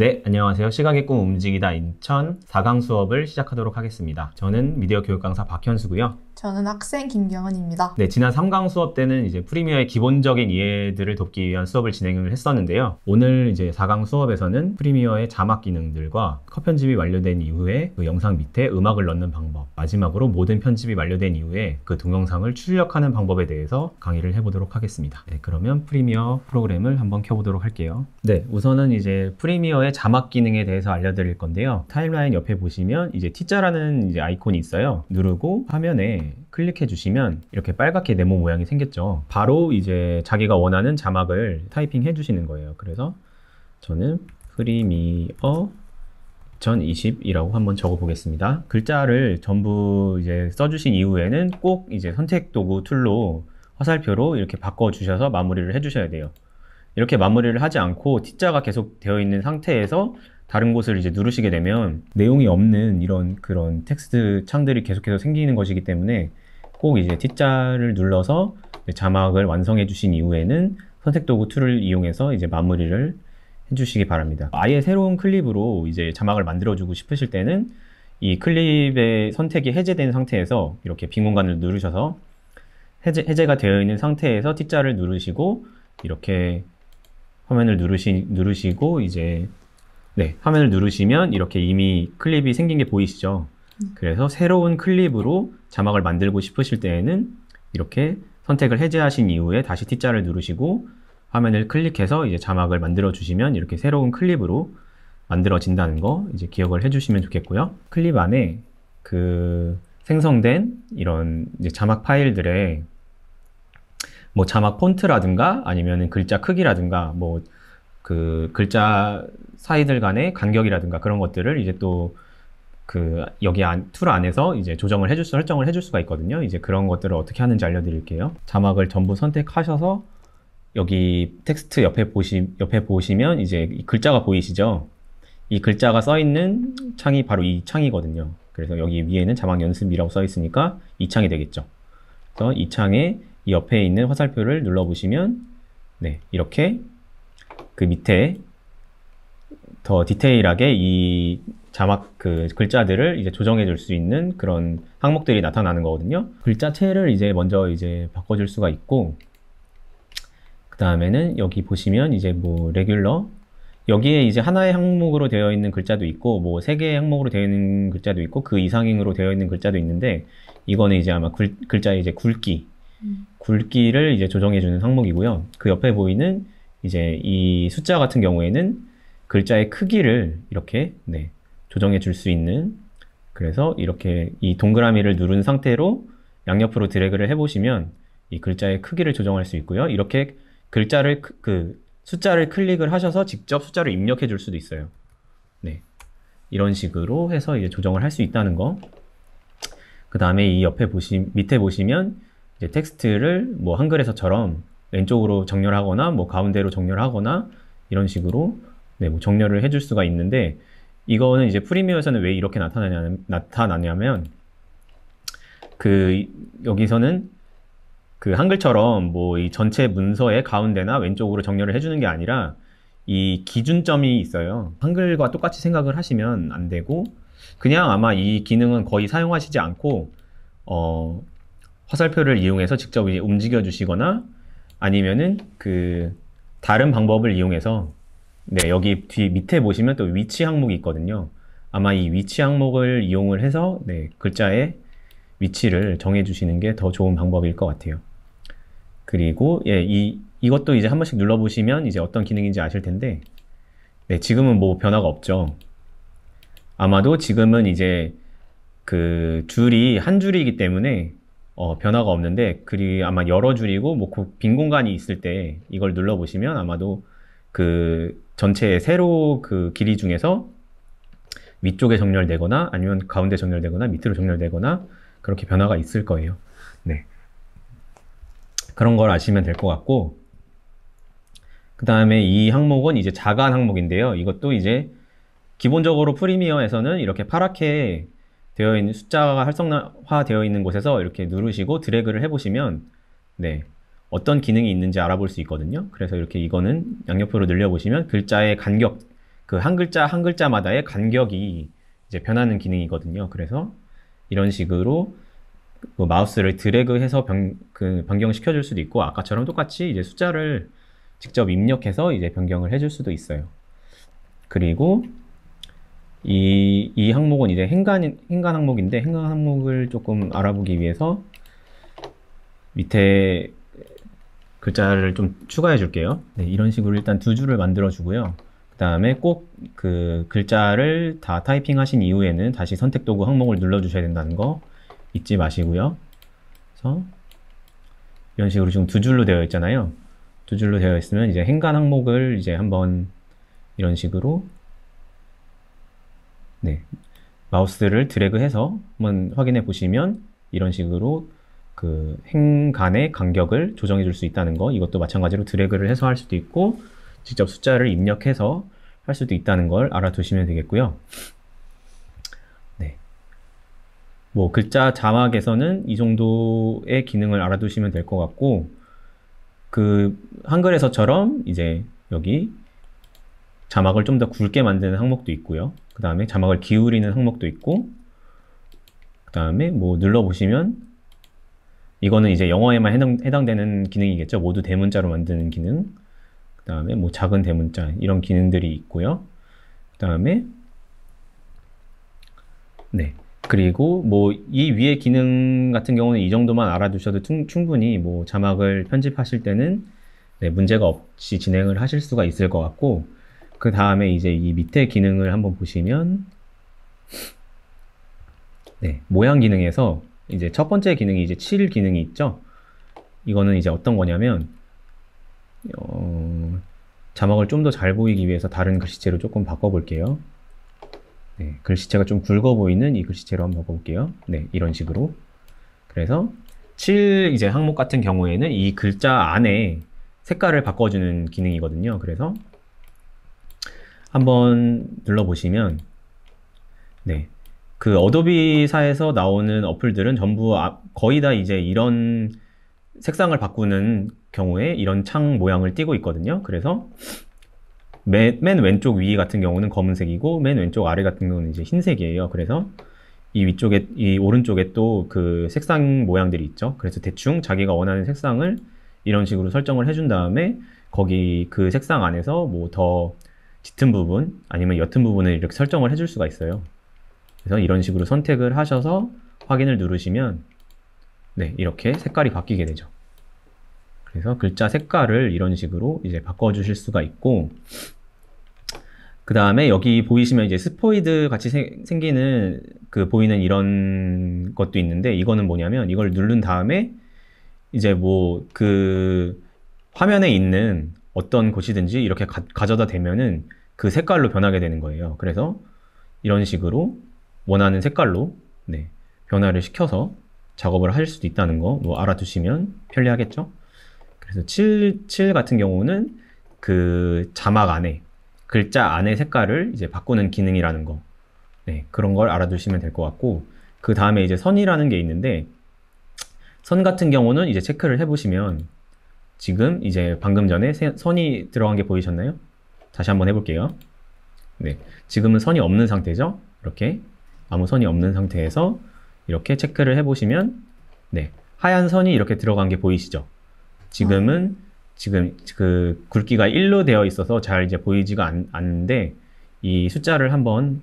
네, 안녕하세요. 시각의 꿈 움직이다 인천 4강 수업을 시작하도록 하겠습니다. 저는 미디어 교육 강사 박현수고요. 저는 학생 김경은입니다. 네, 지난 3강 수업 때는 이제 프리미어의 기본적인 이해들을 돕기 위한 수업을 진행을 했었는데요. 오늘 이제 4강 수업에서는 프리미어의 자막 기능들과 컷 편집이 완료된 이후에 그 영상 밑에 음악을 넣는 방법, 마지막으로 모든 편집이 완료된 이후에 그 동영상을 출력하는 방법에 대해서 강의를 해보도록 하겠습니다. 네, 그러면 프리미어 프로그램을 한번 켜보도록 할게요. 네, 우선은 이제 프리미어의 자막 기능에 대해서 알려드릴 건데요. 타임라인 옆에 보시면 이제 T자라는 이제 아이콘이 있어요. 누르고 화면에 클릭해 주시면 이렇게 빨갛게 네모 모양이 생겼죠. 바로 이제 자기가 원하는 자막을 타이핑 해 주시는 거예요. 그래서 저는 프리미어 2020이라고 한번 적어 보겠습니다. 글자를 전부 이제 써주신 이후에는 꼭 이제 선택 도구 툴로 화살표로 이렇게 바꿔 주셔서 마무리를 해 주셔야 돼요. 이렇게 마무리를 하지 않고 T자가 계속 되어 있는 상태에서 다른 곳을 이제 누르시게 되면 내용이 없는 이런 그런 텍스트 창들이 계속해서 생기는 것이기 때문에 꼭 이제 T자를 눌러서 자막을 완성해 주신 이후에는 선택 도구 툴을 이용해서 이제 마무리를 해 주시기 바랍니다. 아예 새로운 클립으로 이제 자막을 만들어 주고 싶으실 때는 이 클립의 선택이 해제된 상태에서 이렇게 빈 공간을 누르셔서 해제가 되어 있는 상태에서 T자를 누르시고 이렇게 화면을 누르시고 이제 화면을 누르시면 이렇게 이미 클립이 생긴 게 보이시죠? 그래서 새로운 클립으로 자막을 만들고 싶으실 때에는 이렇게 선택을 해제하신 이후에 다시 T자를 누르시고 화면을 클릭해서 이제 자막을 만들어 주시면 이렇게 새로운 클립으로 만들어진다는 거 이제 기억을 해주시면 좋겠고요. 클립 안에 그 생성된 이런 이제 자막 파일들에 뭐 자막 폰트라든가 아니면은 글자 크기라든가 뭐 그 글자 사이들 간의 간격이라든가 그런 것들을 이제 또 그 여기 툴 안에서 이제 설정을 해줄 수가 있거든요. 이제 그런 것들을 어떻게 하는지 알려드릴게요. 자막을 전부 선택하셔서 여기 텍스트 옆에 보시면 이제 이 글자가 보이시죠? 이 글자가 써 있는 창이 바로 이 창이거든요. 그래서 여기 위에는 자막 연습이라고 써 있으니까 이 창이 되겠죠. 그래서 이 창에 이 옆에 있는 화살표를 눌러 보시면 이렇게 그 밑에 더 디테일하게 이 자막 그 글자들을 이제 조정해 줄 수 있는 그런 항목들이 나타나는 거거든요. 글자체를 이제 먼저 이제 바꿔줄 수가 있고, 그 다음에는 여기 보시면 이제 뭐 레귤러, 여기에 이제 하나의 항목으로 되어 있는 글자도 있고 뭐 3개의 항목으로 되어 있는 글자도 있고 그 이상으로 되어 있는 글자도 있는데, 이거는 이제 아마 글자의 이제 굵기를 이제 조정해 주는 항목이고요. 그 옆에 보이는 이제 이 숫자 같은 경우에는 글자의 크기를 이렇게 조정해 줄 수 있는, 그래서 이렇게 이 동그라미를 누른 상태로 양옆으로 드래그를 해보시면 이 글자의 크기를 조정할 수 있고요. 이렇게 글자를 숫자를 클릭을 하셔서 직접 숫자를 입력해 줄 수도 있어요. 이런 식으로 해서 이제 조정을 할 수 있다는 거. 그 다음에 이 옆에 밑에 보시면 이제 텍스트를 뭐 한글에서처럼 왼쪽으로 정렬하거나 뭐 가운데로 정렬하거나 이런 식으로 뭐 정렬을 해줄 수가 있는데, 이거는 이제 프리미어에서는 왜 이렇게 나타나냐면 여기서는 그 한글처럼 뭐 이 전체 문서의 가운데나 왼쪽으로 정렬을 해주는 게 아니라 이 기준점이 있어요. 한글과 똑같이 생각을 하시면 안 되고, 그냥 아마 이 기능은 거의 사용하시지 않고 화살표를 이용해서 직접 이제 움직여 주시거나 아니면은 그 다른 방법을 이용해서 여기 밑에 보시면 또 위치 항목이 있거든요. 아마 이 위치 항목을 이용을 해서 글자의 위치를 정해 주시는 게 더 좋은 방법일 것 같아요. 그리고 이것도 이제 한 번씩 눌러 보시면 이제 어떤 기능인지 아실 텐데, 지금은 뭐 변화가 없죠. 아마도 지금은 이제 그 줄이 한 줄이기 때문에 변화가 없는데, 아마 여러 줄이고 뭐 빈 공간이 있을 때 이걸 눌러 보시면 아마도 그 전체의 세로 그 길이 중에서 위쪽에 정렬되거나 아니면 가운데 정렬되거나 밑으로 정렬되거나 그렇게 변화가 있을 거예요. 그런 걸 아시면 될 것 같고, 그 다음에 이 항목은 이제 자간 항목인데요. 이것도 이제 기본적으로 프리미어에서는 이렇게 파랗게 되어 있는 숫자가 활성화 되어 있는 곳에서 이렇게 누르시고 드래그를 해보시면 어떤 기능이 있는지 알아볼 수 있거든요. 그래서 이렇게 이거는 양옆으로 늘려보시면 글자의 간격, 그 한 글자 한 글자마다의 간격이 이제 변하는 기능이거든요. 그래서 이런 식으로 그 마우스를 드래그해서 변경시켜 줄 수도 있고, 아까처럼 똑같이 이제 숫자를 직접 입력해서 이제 변경을 해줄 수도 있어요. 그리고 이 항목은 이제 행간 항목인데, 행간 항목을 조금 알아보기 위해서 밑에 글자를 좀 추가해 줄게요. 네, 이런 식으로 일단 두 줄을 만들어 주고요. 그 다음에 꼭 그 글자를 다 타이핑 하신 이후에는 다시 선택 도구 항목을 눌러 주셔야 된다는 거 잊지 마시고요. 그래서 이런 식으로 지금 두 줄로 되어 있잖아요. 두 줄로 되어 있으면 이제 행간 항목을 이제 한번 이런 식으로, 네, 마우스를 드래그해서 한번 확인해 보시면 이런 식으로 그 행간의 간격을 조정해 줄 수 있다는 거, 이것도 마찬가지로 드래그를 해서 할 수도 있고 직접 숫자를 입력해서 할 수도 있다는 걸 알아두시면 되겠고요. 네, 뭐 글자 자막에서는 이 정도의 기능을 알아두시면 될 것 같고, 그 한글에서처럼 이제 여기 자막을 좀 더 굵게 만드는 항목도 있고요. 그 다음에 자막을 기울이는 항목도 있고, 그 다음에 뭐 눌러보시면 이거는 이제 영어에만 해당되는 기능이겠죠. 모두 대문자로 만드는 기능. 그 다음에 뭐 작은 대문자, 이런 기능들이 있고요. 그 다음에 네, 그리고 뭐 이 위에 기능 같은 경우는 이 정도만 알아두셔도 충분히 뭐 자막을 편집하실 때는 네, 문제가 없이 진행을 하실 수가 있을 것 같고, 그 다음에 이제 이 밑에 기능을 한번 보시면, 네, 모양 기능에서 이제 첫 번째 기능이 이제 칠 기능이 있죠. 이거는 이제 어떤 거냐면, 자막을 좀 더 잘 보이기 위해서 다른 글씨체로 조금 바꿔볼게요. 네, 글씨체가 좀 굵어 보이는 이 글씨체로 한번 바꿔볼게요. 네, 이런 식으로. 그래서 7 이제 항목 같은 경우에는 이 글자 안에 색깔을 바꿔주는 기능이거든요. 그래서 한번 눌러보시면, 네, 그 어도비사에서 나오는 어플들은 전부 거의 다 이제 이런 색상을 바꾸는 경우에 이런 창 모양을 띄고 있거든요. 그래서 맨 왼쪽 위 같은 경우는 검은색이고 맨 왼쪽 아래 같은 경우는 이제 흰색이에요. 그래서 이 위쪽에, 이 오른쪽에 또 그 색상 모양들이 있죠. 그래서 대충 자기가 원하는 색상을 이런 식으로 설정을 해준 다음에 거기 그 색상 안에서 뭐 더 짙은 부분 아니면 옅은 부분을 이렇게 설정을 해줄 수가 있어요. 그래서 이런 식으로 선택을 하셔서 확인을 누르시면 네, 이렇게 색깔이 바뀌게 되죠. 그래서 글자 색깔을 이런 식으로 이제 바꿔주실 수가 있고, 그 다음에 여기 보이시면 이제 스포이드 같이 생기는 그 보이는 이런 것도 있는데, 이거는 뭐냐면 이걸 누른 다음에 이제 뭐 그 화면에 있는 어떤 곳이든지 이렇게 가져다 대면은 그 색깔로 변하게 되는 거예요. 그래서 이런 식으로 원하는 색깔로 네, 변화를 시켜서 작업을 하실 수도 있다는 거 뭐 알아두시면 편리하겠죠? 그래서 7 같은 경우는 그 자막 안에, 글자 안에 색깔을 이제 바꾸는 기능이라는 거. 네, 그런 걸 알아두시면 될 것 같고, 그 다음에 이제 선이라는 게 있는데, 선 같은 경우는 이제 체크를 해보시면, 지금 이제 방금 전에 선이 들어간 게 보이셨나요? 다시 한번 해볼게요. 네, 지금은 선이 없는 상태죠? 이렇게 아무 선이 없는 상태에서 이렇게 체크를 해보시면, 네, 하얀 선이 이렇게 들어간 게 보이시죠? 지금 그 굵기가 1로 되어 있어서 잘 이제 보이지가 않는데, 이 숫자를 한번,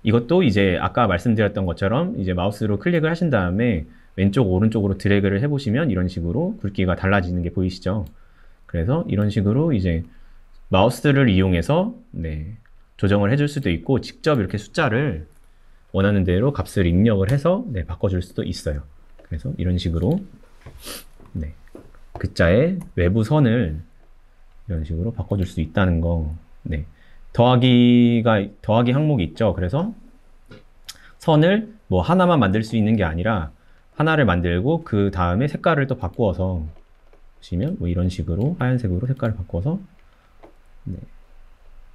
이것도 이제 아까 말씀드렸던 것처럼 이제 마우스로 클릭을 하신 다음에 왼쪽 오른쪽으로 드래그를 해보시면 이런 식으로 굵기가 달라지는 게 보이시죠? 그래서 이런 식으로 이제 마우스를 이용해서 네, 조정을 해줄 수도 있고, 직접 이렇게 숫자를 원하는 대로 값을 입력을 해서 네, 바꿔줄 수도 있어요. 그래서 이런 식으로 네, 글자의 외부 선을 이런 식으로 바꿔줄 수 있다는 거. 네, 더하기 항목이 있죠. 그래서 선을 뭐 하나만 만들 수 있는 게 아니라 하나를 만들고 그 다음에 색깔을 또 바꾸어서 보시면 뭐 이런 식으로 하얀색으로 색깔을 바꿔서 네,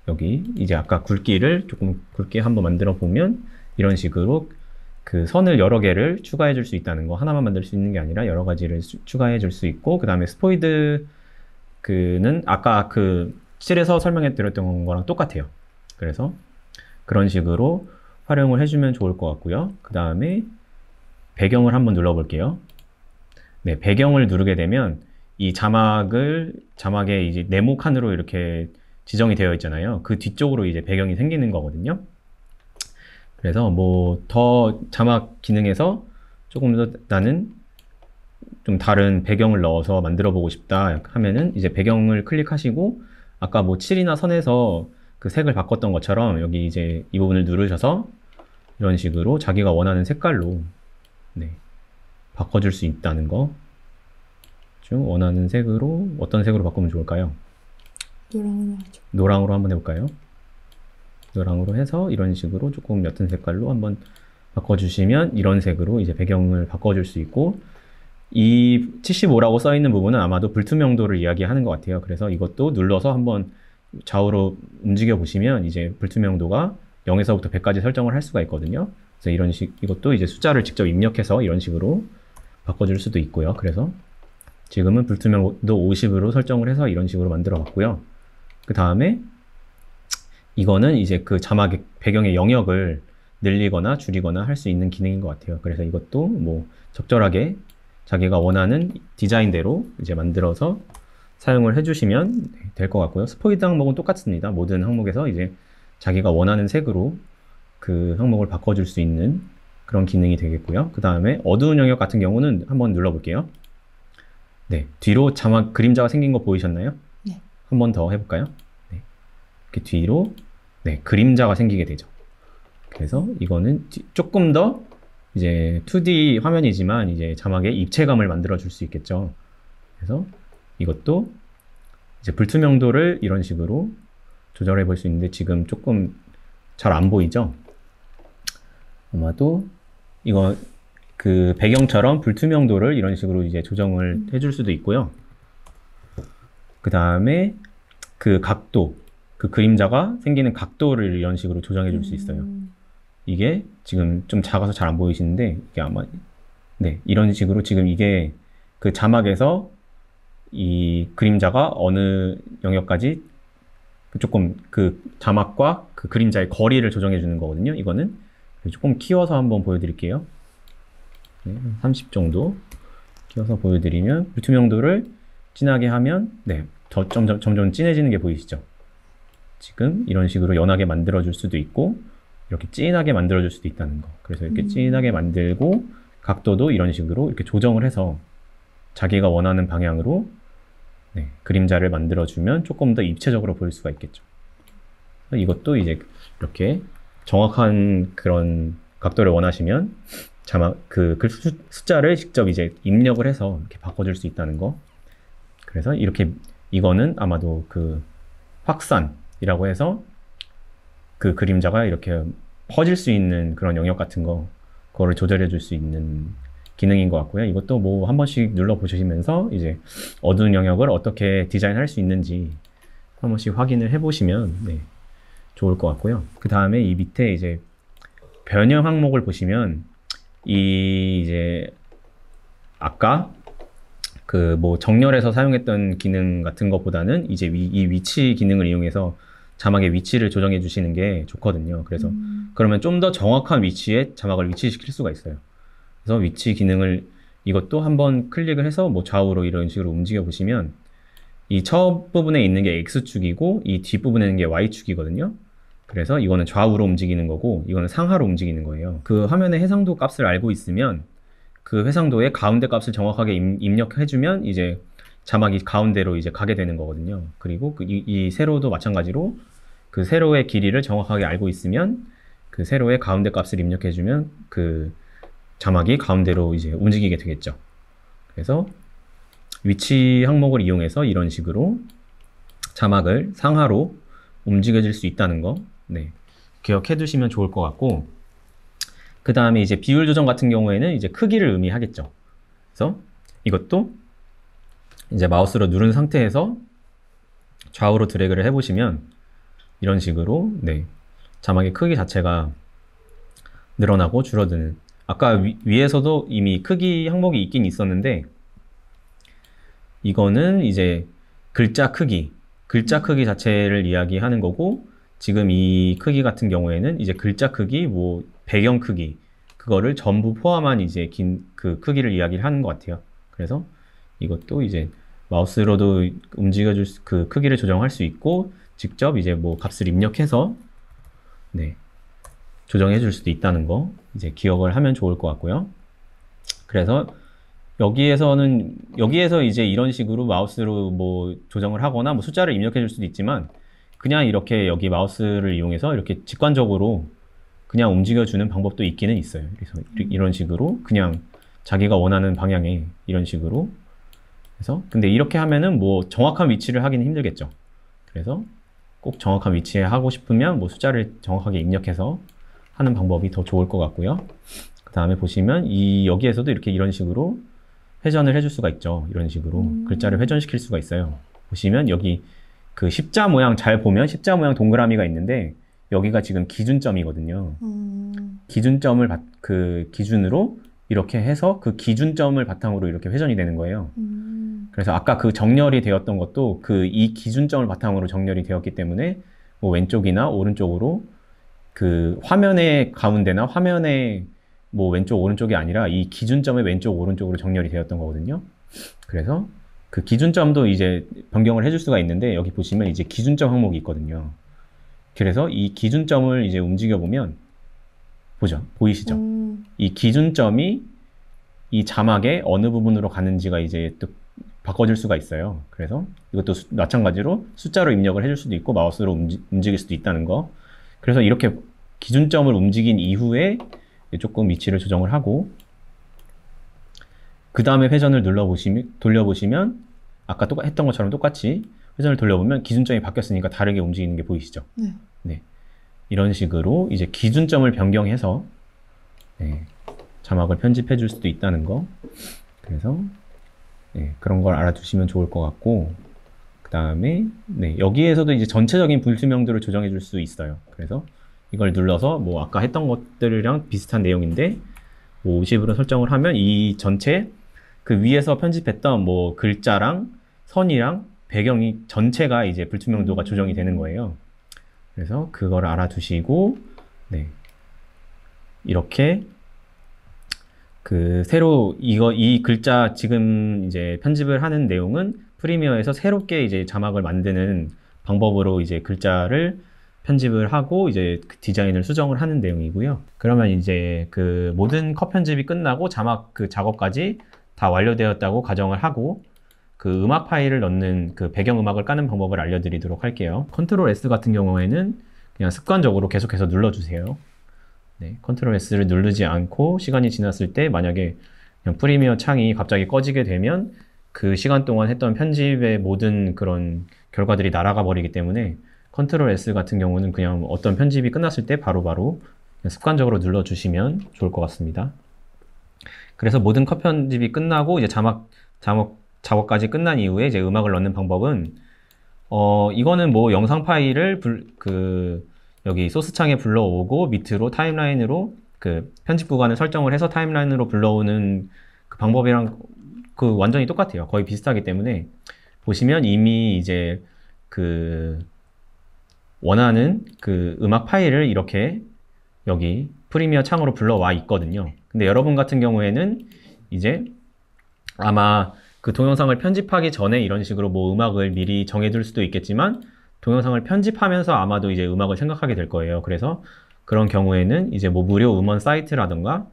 여기 이제 아까 굵기를 조금 굵게 한번 만들어 보면 이런 식으로 그 선을 여러 개를 추가해 줄 수 있다는 거. 하나만 만들 수 있는 게 아니라 여러 가지를 추가해 줄 수 있고, 그 다음에 스포이드 그는 아까 그 7에서 설명해 드렸던 거랑 똑같아요. 그래서 그런 식으로 활용을 해주면 좋을 것 같고요. 그 다음에 배경을 한번 눌러볼게요. 네, 배경을 누르게 되면 이 자막에 이제 네모 칸으로 이렇게 지정이 되어 있잖아요. 그 뒤쪽으로 이제 배경이 생기는 거거든요. 그래서 뭐 더 자막 기능에서 조금 더 나는 좀 다른 배경을 넣어서 만들어 보고 싶다 하면은 이제 배경을 클릭하시고 아까 뭐 칠이나 선에서 그 색을 바꿨던 것처럼 여기 이제 이 부분을 누르셔서 이런 식으로 자기가 원하는 색깔로 네, 바꿔줄 수 있다는 거. 좀 원하는 색으로 어떤 색으로 바꾸면 좋을까요? 노랑으로 하죠. 노랑으로 한번 해볼까요? 노랑으로 해서 이런 식으로 조금 옅은 색깔로 한번 바꿔주시면 이런 색으로 이제 배경을 바꿔줄 수 있고 이 75라고 써 있는 부분은 아마도 불투명도를 이야기하는 것 같아요. 그래서 이것도 눌러서 한번 좌우로 움직여 보시면 이제 불투명도가 0에서부터 100까지 설정을 할 수가 있거든요. 그래서 이것도 이제 숫자를 직접 입력해서 이런 식으로 바꿔줄 수도 있고요. 그래서 지금은 불투명도 50으로 설정을 해서 이런 식으로 만들어 봤고요. 그 다음에 이거는 이제 그 자막의 배경의 영역을 늘리거나 줄이거나 할 수 있는 기능인 것 같아요. 그래서 이것도 뭐 적절하게 자기가 원하는 디자인대로 이제 만들어서 사용을 해주시면 될 것 같고요. 스포이드 항목은 똑같습니다. 모든 항목에서 이제 자기가 원하는 색으로 그 항목을 바꿔줄 수 있는 그런 기능이 되겠고요. 그 다음에 어두운 영역 같은 경우는 한번 눌러볼게요. 네, 뒤로 자막 그림자가 생긴 거 보이셨나요? 네. 한 번 더 해볼까요? 네, 이렇게 뒤로 네, 그림자가 생기게 되죠. 그래서 이거는 조금 더 이제 2D 화면이지만 이제 자막에 입체감을 만들어 줄 수 있겠죠. 그래서 이것도 이제 불투명도를 이런 식으로 조절해 볼 수 있는데 지금 조금 잘 안 보이죠? 아마도 이거 그 배경처럼 불투명도를 이런 식으로 이제 조정을 해줄 수도 있고요. 그 다음에 그 각도, 그 그림자가 생기는 각도를 이런 식으로 조정해 줄 수 있어요. 이게 지금 좀 작아서 잘 안 보이시는데 이게 아마 네, 이런 식으로 지금 이게 그 자막에서 이 그림자가 어느 영역까지 조금 그 자막과 그 그림자의 거리를 조정해 주는 거거든요. 이거는 조금 키워서 한번 보여드릴게요. 네, 30 정도 키워서 보여드리면 불투명도를 진하게 하면 네, 점점 진해지는 게 보이시죠? 지금 이런 식으로 연하게 만들어 줄 수도 있고 이렇게 진하게 만들어 줄 수도 있다는 거. 그래서 이렇게 진하게 만들고 각도도 이런 식으로 이렇게 조정을 해서 자기가 원하는 방향으로 네, 그림자를 만들어 주면 조금 더 입체적으로 보일 수가 있겠죠. 이것도 이제 이렇게 정확한 그런 각도를 원하시면 자막 그 숫자를 직접 이제 입력을 해서 이렇게 바꿔줄 수 있다는 거. 그래서 이렇게 이거는 아마도 그 확산이라고 해서 그 그림자가 이렇게 퍼질 수 있는 그런 영역 같은 거 그거를 조절해 줄 수 있는 기능인 것 같고요. 이것도 뭐 한 번씩 눌러 보시면서 이제 어두운 영역을 어떻게 디자인할 수 있는지 한 번씩 확인을 해 보시면 네, 좋을 것 같고요. 그 다음에 이 밑에 이제 변형 항목을 보시면 이 이제 아까 그 뭐 정렬해서 사용했던 기능 같은 것보다는 이제 이 위치 기능을 이용해서 자막의 위치를 조정해 주시는 게 좋거든요. 그래서 그러면 좀 더 정확한 위치에 자막을 위치시킬 수가 있어요. 그래서 위치 기능을 이것도 한번 클릭을 해서 뭐 좌우로 이런 식으로 움직여 보시면 이 첫 부분에 있는 게 X축이고 이 뒷부분에 있는 게 Y축이거든요. 그래서 이거는 좌우로 움직이는 거고 이거는 상하로 움직이는 거예요. 그 화면의 해상도 값을 알고 있으면 그 해상도의 가운데 값을 정확하게 입력해주면 이제 자막이 가운데로 이제 가게 되는 거거든요. 그리고 이 세로도 마찬가지로 그 세로의 길이를 정확하게 알고 있으면 그 세로의 가운데 값을 입력해주면 그 자막이 가운데로 이제 움직이게 되겠죠. 그래서 위치 항목을 이용해서 이런 식으로 자막을 상하로 움직여질 수 있다는 거, 네, 기억해 두시면 좋을 것 같고, 그 다음에 이제 비율 조정 같은 경우에는 이제 크기를 의미하겠죠. 그래서 이것도 이제 마우스로 누른 상태에서 좌우로 드래그를 해보시면 이런 식으로 네, 자막의 크기 자체가 늘어나고 줄어드는, 아까 위에서도 이미 크기 항목이 있긴 있었는데 이거는 이제 글자 크기 자체를 이야기하는 거고 지금 이 크기 같은 경우에는 이제 글자 크기, 뭐 배경 크기 그거를 전부 포함한 이제 그 크기를 이야기를 하는 것 같아요. 그래서 이것도 이제 마우스로도 움직여줄 그 크기를 조정할 수 있고 직접 이제 뭐 값을 입력해서 네, 조정해 줄 수도 있다는 거 이제 기억을 하면 좋을 것 같고요. 그래서 여기에서 이제 이런 식으로 마우스로 뭐 조정을 하거나 뭐 숫자를 입력해 줄 수도 있지만 그냥 이렇게 여기 마우스를 이용해서 이렇게 직관적으로 그냥 움직여주는 방법도 있기는 있어요. 그래서 이런 식으로 그냥 자기가 원하는 방향에 이런 식으로 해서 근데 이렇게 하면은 뭐 정확한 위치를 하기는 힘들겠죠. 그래서 꼭 정확한 위치에 하고 싶으면 뭐 숫자를 정확하게 입력해서 하는 방법이 더 좋을 것 같고요. 그 다음에 보시면 여기에서도 이렇게 이런 식으로 회전을 해줄 수가 있죠. 이런 식으로 글자를 회전시킬 수가 있어요. 보시면 여기 그 십자 모양 잘 보면 십자 모양 동그라미가 있는데 여기가 지금 기준점이거든요. 기준점을 그 기준으로 이렇게 해서 그 기준점을 바탕으로 이렇게 회전이 되는 거예요. 그래서 아까 그 정렬이 되었던 것도 이 기준점을 바탕으로 정렬이 되었기 때문에 뭐 왼쪽이나 오른쪽으로 그 화면의 가운데나 화면의 뭐 왼쪽 오른쪽이 아니라 이 기준점의 왼쪽 오른쪽으로 정렬이 되었던 거거든요. 그래서 그 기준점도 이제 변경을 해줄 수가 있는데 여기 보시면 이제 기준점 항목이 있거든요. 그래서 이 기준점을 이제 움직여 보면 보이시죠? 이 기준점이 이 자막의 어느 부분으로 가는지가 이제 또 바꿔줄 수가 있어요. 그래서 이것도 마찬가지로 숫자로 입력을 해줄 수도 있고 마우스로 움직일 수도 있다는 거. 그래서 이렇게 기준점을 움직인 이후에 조금 위치를 조정을 하고 그 다음에 회전을 돌려보시면 아까 했던 것처럼 똑같이 회전을 돌려보면 기준점이 바뀌었으니까 다르게 움직이는 게 보이시죠? 네. 네. 이런 식으로 이제 기준점을 변경해서 네, 자막을 편집해 줄 수도 있다는 거. 그래서 네, 그런 걸 알아두시면 좋을 것 같고 그 다음에 네, 여기에서도 이제 전체적인 불투명도를 조정해 줄 수 있어요. 그래서 이걸 눌러서 뭐 아까 했던 것들이랑 비슷한 내용인데 뭐 50으로 설정을 하면 이 전체 그 위에서 편집했던 뭐 글자랑 선이랑 배경이 전체가 이제 불투명도가 조정이 되는 거예요. 그래서 그걸 알아두시고 네, 이렇게 그 새로 이 글자 지금 이제 편집을 하는 내용은 프리미어에서 새롭게 이제 자막을 만드는 방법으로 이제 글자를 편집을 하고 이제 그 디자인을 수정을 하는 내용이고요. 그러면 이제 그 모든 컷 편집이 끝나고 자막 그 작업까지 다 완료되었다고 가정을 하고 그 음악 파일을 넣는 그 배경 음악을 까는 방법을 알려드리도록 할게요. 컨트롤 S 같은 경우에는 그냥 습관적으로 계속해서 눌러주세요. 네, 컨트롤 S를 누르지 않고 시간이 지났을 때 만약에 그냥 프리미어 창이 갑자기 꺼지게 되면 그 시간 동안 했던 편집의 모든 그런 결과들이 날아가 버리기 때문에 컨트롤 S 같은 경우는 그냥 어떤 편집이 끝났을 때 바로바로 습관적으로 눌러주시면 좋을 것 같습니다. 그래서 모든 컷 편집이 끝나고 이제 작업까지 끝난 이후에 이제 음악을 넣는 방법은 이거는 뭐 영상 파일을 여기 소스 창에 불러오고 밑으로 타임라인으로 그 편집 구간을 설정을 해서 타임라인으로 불러오는 그 방법이랑 그 완전히 똑같아요. 거의 비슷하기 때문에 보시면 이미 이제 그 원하는 그 음악 파일을 이렇게 여기 프리미어 창으로 불러와 있거든요. 근데 여러분 같은 경우에는 이제 아마 그 동영상을 편집하기 전에 이런 식으로 뭐 음악을 미리 정해둘 수도 있겠지만 동영상을 편집하면서 아마도 이제 음악을 생각하게 될 거예요. 그래서 그런 경우에는 이제 뭐 무료 음원 사이트라든가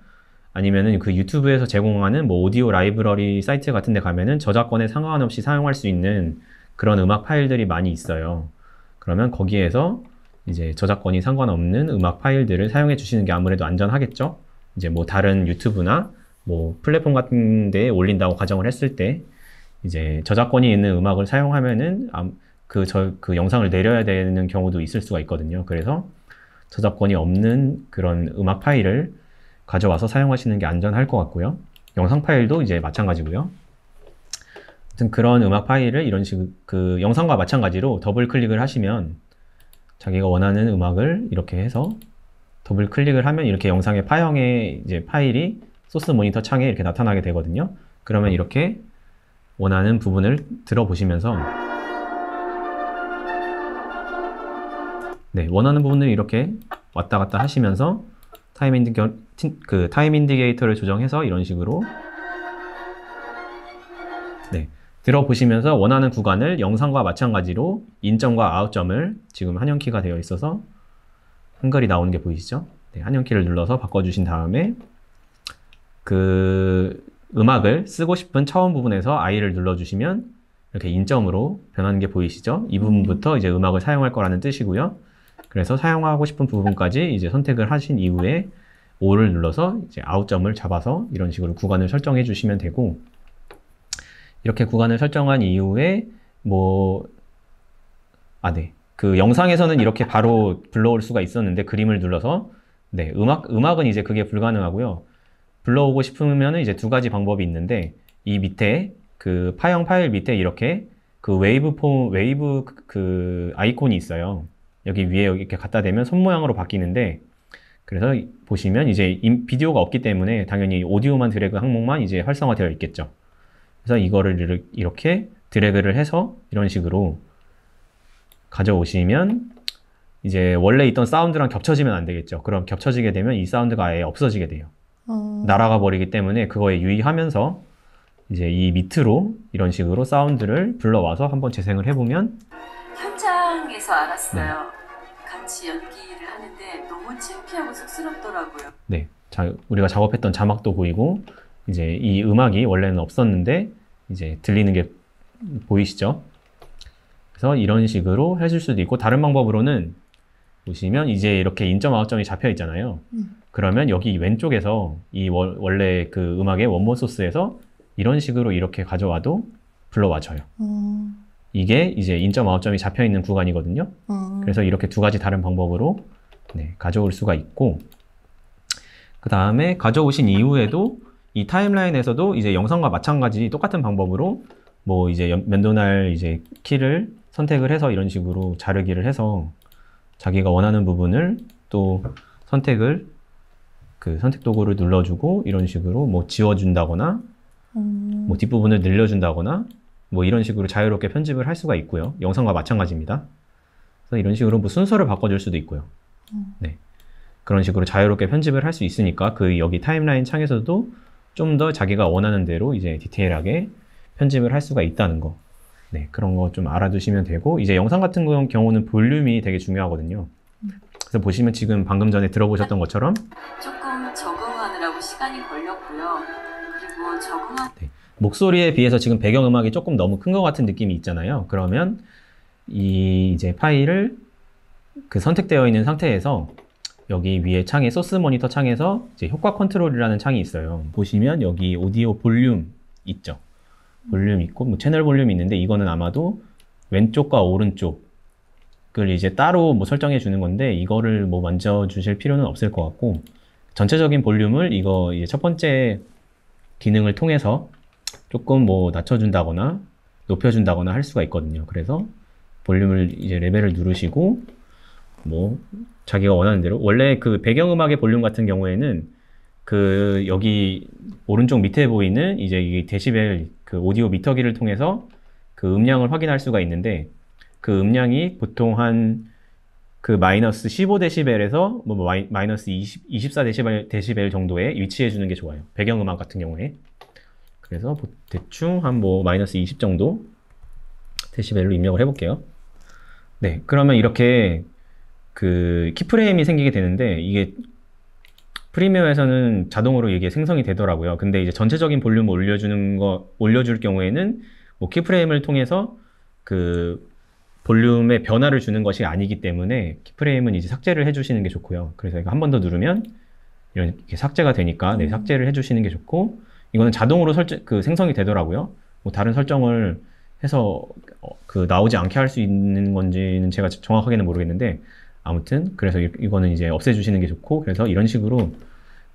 아니면은 그 유튜브에서 제공하는 뭐 오디오 라이브러리 사이트 같은 데 가면은 저작권에 상관없이 사용할 수 있는 그런 음악 파일들이 많이 있어요. 그러면 거기에서 이제 저작권이 상관없는 음악 파일들을 사용해 주시는 게 아무래도 안전하겠죠? 이제 뭐 다른 유튜브나 뭐 플랫폼 같은 데에 올린다고 가정을 했을 때 이제 저작권이 있는 음악을 사용하면은 그 영상을 내려야 되는 경우도 있을 수가 있거든요. 그래서 저작권이 없는 그런 음악 파일을 가져와서 사용하시는 게 안전할 것 같고요. 영상 파일도 이제 마찬가지고요. 아무튼 그런 음악 파일을 이런 식으로 그 영상과 마찬가지로 더블 클릭을 하시면 자기가 원하는 음악을 이렇게 해서 더블 클릭을 하면 이렇게 영상의 파형의 이제 파일이 소스 모니터 창에 이렇게 나타나게 되거든요. 그러면 이렇게 원하는 부분을 들어보시면서 네, 원하는 부분을 이렇게 왔다 갔다 하시면서 타임 인디게이터를 조정해서 이런 식으로 네, 들어보시면서 원하는 구간을 영상과 마찬가지로 인점과 아웃점을 지금 한영키가 되어 있어서 한글이 나오는 게 보이시죠? 네, 한영키를 눌러서 바꿔주신 다음에 그 음악을 쓰고 싶은 차원 부분에서 I를 눌러주시면 이렇게 인점으로 변하는 게 보이시죠? 이 부분부터 이제 음악을 사용할 거라는 뜻이고요. 그래서 사용하고 싶은 부분까지 이제 선택을 하신 이후에 O를 눌러서 이제 아웃점을 잡아서 이런 식으로 구간을 설정해 주시면 되고, 이렇게 구간을 설정한 이후에 그 영상에서는 이렇게 바로 불러올 수가 있었는데 그림을 눌러서 네, 음악은 이제 그게 불가능하고요. 불러오고 싶으면은 이제 두 가지 방법이 있는데, 이 밑에 그 파형 파일 밑에 이렇게 그 웨이브 그 아이콘이 있어요. 여기 위에 이렇게 갖다 대면 손 모양으로 바뀌는데, 그래서 보시면 이제 비디오가 없기 때문에 당연히 오디오만 드래그 항목만 이제 활성화되어 있겠죠. 그래서 이거를 이렇게 드래그를 해서 이런 식으로 가져오시면 이제 원래 있던 사운드랑 겹쳐지면 안 되겠죠. 그럼 겹쳐지게 되면 이 사운드가 아예 없어지게 돼요. 날아가 버리기 때문에 그거에 유의하면서 이제 이 밑으로 이런 식으로 사운드를 불러와서 한번 재생을 해보면 현장에서 알았어요. 같이 연기를 하는데 너무 창피하고 쑥스럽더라고요. 네, 우리가 작업했던 자막도 보이고 이제 이 음악이 원래는 없었는데 이제 들리는 게 보이시죠? 그래서 이런 식으로 해줄 수도 있고, 다른 방법으로는 보시면 이제 이렇게 인점 아웃점이 잡혀 있잖아요. 그러면 여기 왼쪽에서 이 원래 그 음악의 원본 소스에서 이런 식으로 이렇게 가져와도 불러와줘요. 이게 이제 인점 아웃점이 잡혀 있는 구간이거든요. 그래서 이렇게 두 가지 다른 방법으로 네, 가져올 수가 있고, 그 다음에 가져오신 이후에도 이 타임라인에서도 이제 영상과 마찬가지 똑같은 방법으로 뭐 이제 면도날 이제 키를 선택을 해서 이런 식으로 자르기를 해서 자기가 원하는 부분을 또 그 선택 도구를 눌러주고 이런 식으로 뭐 지워준다거나 뭐 뒷부분을 늘려준다거나 뭐 이런 식으로 자유롭게 편집을 할 수가 있고요. 영상과 마찬가지입니다. 그래서 이런 식으로 뭐 순서를 바꿔줄 수도 있고요. 네, 그런 식으로 자유롭게 편집을 할 수 있으니까 그 여기 타임라인 창에서도 좀 더 자기가 원하는 대로 이제 디테일하게 편집을 할 수가 있다는 거. 네, 그런 거 좀 알아두시면 되고, 이제 영상 같은 경우는 볼륨이 되게 중요하거든요. 그래서 보시면 지금 방금 전에 들어보셨던 것처럼 조금 적응하느라고 시간이 걸렸고요. 그리고 네, 목소리에 비해서 지금 배경음악이 조금 너무 큰 것 같은 느낌이 있잖아요. 그러면 이 이제 파일을 그 선택되어 있는 상태에서 여기 위에 창에 소스 모니터 창에서 이제 효과 컨트롤이라는 창이 있어요. 보시면 여기 오디오 볼륨 있죠. 볼륨 있고 뭐 채널 볼륨이 있는데, 이거는 아마도 왼쪽과 오른쪽을 이제 따로 뭐 설정해 주는 건데 이거를 뭐 만져 주실 필요는 없을 것 같고, 전체적인 볼륨을 이거 이제 첫 번째 기능을 통해서 조금 뭐 낮춰준다거나 높여준다거나 할 수가 있거든요. 그래서 볼륨을 이제 레벨을 누르시고 뭐 자기가 원하는 대로, 원래 그 배경음악의 볼륨 같은 경우에는 그 여기 오른쪽 밑에 보이는 이제 이 데시벨 그 오디오 미터기를 통해서 그 음량을 확인할 수가 있는데, 그 음량이 보통 한 그 마이너스 15데시벨에서 뭐 마이너스 24데시벨 정도에 위치해 주는 게 좋아요. 배경음악 같은 경우에. 그래서 대충 한 뭐 마이너스 20 정도 데시벨로 입력을 해볼게요. 네, 그러면 이렇게 그 키프레임이 생기게 되는데, 이게 프리미어에서는 자동으로 이게 생성이 되더라고요. 근데 이제 전체적인 볼륨을 올려줄 경우에는 뭐 키프레임을 통해서 그 볼륨의 변화를 주는 것이 아니기 때문에 키프레임은 이제 삭제를 해주시는 게 좋고요. 그래서 이거 한 번 더 누르면 이렇게 삭제가 되니까 네, 삭제를 해주시는 게 좋고, 이거는 자동으로 생성이 되더라고요. 뭐 다른 설정을 해서 그 나오지 않게 할 수 있는 건지는 제가 정확하게는 모르겠는데, 아무튼 그래서 이거는 이제 없애주시는 게 좋고, 그래서 이런 식으로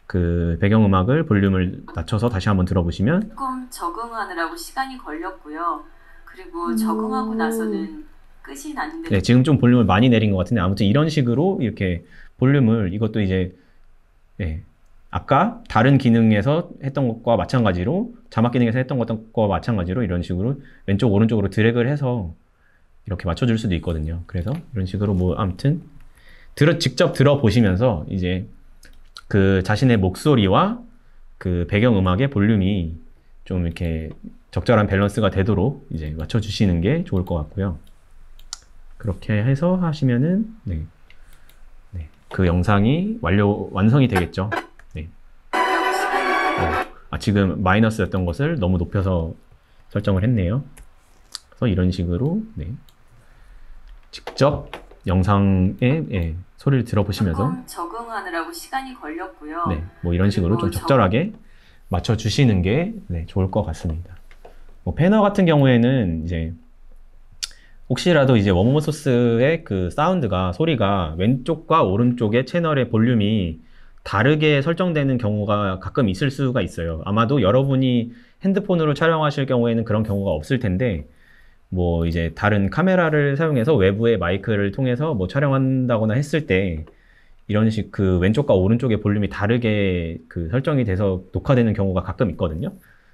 그 배경음악을 볼륨을 낮춰서 다시 한번 들어보시면 조금 적응하느라고 시간이 걸렸고요. 그리고 적응하고 나서는 끝이 났는데 네, 지금 좀 볼륨을 많이 내린 것 같은데, 아무튼 이런 식으로 이렇게 볼륨을, 이것도 이제 네, 아까 다른 기능에서 했던 것과 마찬가지로, 자막 기능에서 했던 것과 마찬가지로 이런 식으로 왼쪽 오른쪽으로 드래그를 해서 이렇게 맞춰줄 수도 있거든요. 그래서 이런 식으로 뭐 아무튼 직접 들어보시면서 이제 그 자신의 목소리와 그 배경음악의 볼륨이 좀 이렇게 적절한 밸런스가 되도록 이제 맞춰주시는 게 좋을 것 같고요. 그렇게 해서 하시면은 그 영상이 완성이 되겠죠. 지금 마이너스였던 것을 너무 높여서 설정을 했네요. 그래서 이런 식으로 직접 영상에 소리를 들어보시면서 적응하느라고 시간이 걸렸고요. 뭐 이런 식으로 좀 적절하게 맞춰주시는 게 좋을 것 같습니다. 뭐 패너 같은 경우에는 이제 혹시라도 이제 워머머 소스의 그 사운드가 소리가 왼쪽과 오른쪽의 채널의 볼륨이 다르게 설정되는 경우가 가끔 있을 수가 있어요. 아마도 여러분이 핸드폰으로 촬영하실 경우에는 그런 경우가 없을 텐데 뭐 이제 다른 카메라를 사용해서 외부의 마이크를 통해서 뭐 촬영한다거나 했을 때 이런 식 그 왼쪽과 오른쪽의 볼륨이 다르게 그 설정이 돼서 녹화되는 경우가 가끔 있거든요.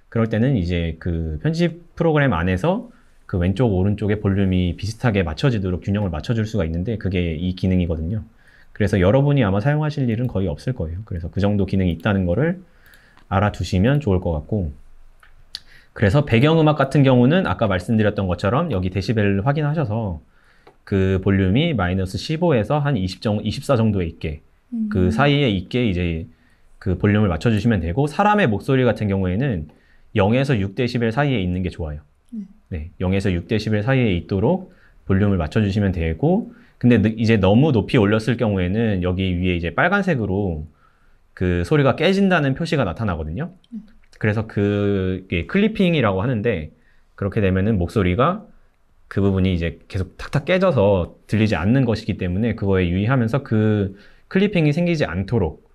그럴 때는 이제 그 편집 프로그램 안에서 그 왼쪽 오른쪽의 볼륨이 비슷하게 맞춰지도록 균형을 맞춰줄 수가 있는데 그게 이 기능이거든요. 그래서 여러분이 아마 사용하실 일은 거의 없을 거예요. 그래서 그 정도 기능이 있다는 거를 알아두시면 좋을 것 같고, 그래서 배경음악 같은 경우는 아까 말씀드렸던 것처럼 여기 데시벨 확인하셔서 그 볼륨이 마이너스 15에서 한 24 정도에 있게 그 사이에 있게 이제 그 볼륨을 맞춰주시면 되고, 사람의 목소리 같은 경우에는 0에서 6데시벨 사이에 있는 게 좋아요. 0에서 6데시벨 사이에 있도록 볼륨을 맞춰주시면 되고, 근데 이제 너무 높이 올렸을 경우에는 여기 위에 이제 빨간색으로 그 소리가 깨진다는 표시가 나타나거든요. 그래서 그게 클리핑이라고 하는데, 그렇게 되면은 목소리가 그 부분이 이제 계속 탁탁 깨져서 들리지 않는 것이기 때문에 그거에 유의하면서 그 클리핑이 생기지 않도록